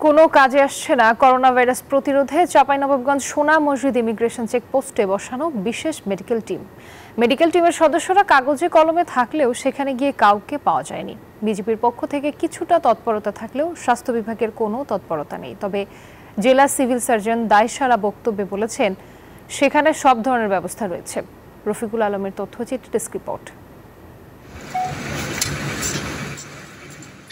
কোনো কাজে আসছে না করোনা ভাইরাস প্রতিরোধে চাঁপাইনবাবগঞ্জ সোনা মসজিদ ইমিগ্রেশন চেকপোস্টে বসানো বিশেষ মেডিকেল টিমের সদস্যরা কাগজে কলমে থাকলেও সেখানে গিয়ে কাউকে পাওয়া যায়নি। বিজেপির পক্ষ থেকে কিছুটা তৎপরতা থাকলেও স্বাস্থ্য বিভাগের কোনো তৎপরতা নেই। তবে জেলা সিভিল সার্জন দায়সারা বক্তব্যে বলেছেন সেখানে সব ধরনের ব্যবস্থা রয়েছে। রফিকুল আলমের তথ্যচিত্র ডেস্ক রিপোর্ট।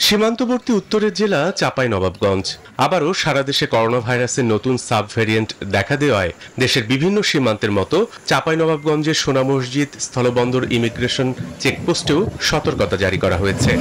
সীমান্তবর্তী উত্তরের জেলা চাঁপাইনবাবগঞ্জ আবারও সারা দেশে করোনা ভাইরাসের নতুন সাব ভ্যারিয়েন্ট দেখা দেওয়ায় দেশের বিভিন্ন সীমান্তের মতো চাঁপাইনবাবগঞ্জের সোনা মসজিদ স্থলবন্দর ইমিগ্রেশন চেকপোস্টেও সতর্কতা জারি করা হয়েছে।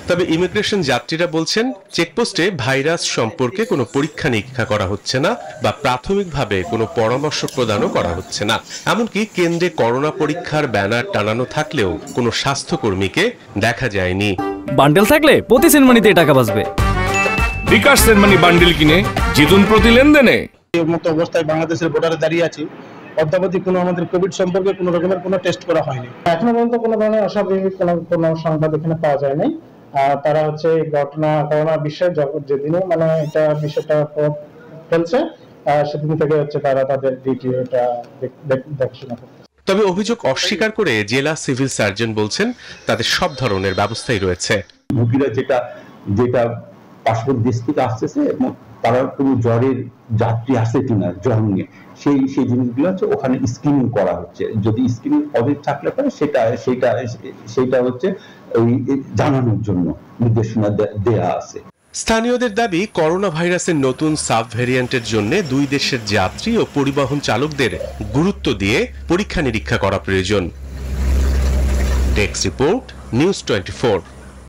তবে ইমিগ্রেশন যাত্রীরা বলছেন চেকপোস্টে ভাইরাস সম্পর্কে কোনো পরীক্ষা নিরীক্ষা করা হচ্ছে না বা প্রাথমিকভাবে কোনো পরামর্শ প্রদানও করা হচ্ছে না। এমনকি কেন্দ্রে করোনা পরীক্ষার ব্যানার টানানো থাকলেও কোনো স্বাস্থ্যকর্মীকে দেখা যায়নি। বান্ডেল থাকলে প্রতি সেনমানিতে টাকা বাঁচবে। বিকাশ সেনমানি বান্ডেল কিনে জিতুন প্রতি লেনদেনে। এই মতো অবস্থায় বাংলাদেশের বর্ডারে দাঁড়িয়ে আছি, অদ্যাবধি কোনো আমাদের কোভিড সম্পর্কে কোনো রকমের কোনো টেস্ট করা হয়নি। এখনো পর্যন্ত কোনো ধরনের অস্বাভাবিক কোনো সংবাদ এখানে পাওয়া যায় নাই। তারা হচ্ছে করোনা বিষয়ে যেদিনও এটা বিষয়টা ফেলছে সেদিন থেকে হচ্ছে তারা তাদের ডিউটি এটা দেখাশোনা করছে। তবে অভিযোগ অস্বীকার করে জেলা সিভিল সার্জন বলছেন তাদের সব ধরনের ব্যবস্থাই রয়েছে। রোগীরা যেটা পাসপোর্ট দেশ থেকে আসতেছে এবং তারা কোনো জ্বরের যাত্রী আসে কিনা জ্বর নিয়ে সেই জিনিসগুলো হচ্ছে ওখানে স্ক্রিনিং করা হচ্ছে। যদি স্ক্রিনিং পজিটিভ থাকলে পরে সেটা হচ্ছে ওই জানানোর জন্য নির্দেশনা দেয়া আছে। স্থানীয়দের দাবি করোনা ভাইরাসের নতুন সাব ভ্যারিয়েন্টের জন্য দুই দেশের যাত্রী ও পরিবহন চালকদের গুরুত্ব দিয়ে পরীক্ষা নিরীক্ষা করা প্রয়োজন। Desk report, news 24।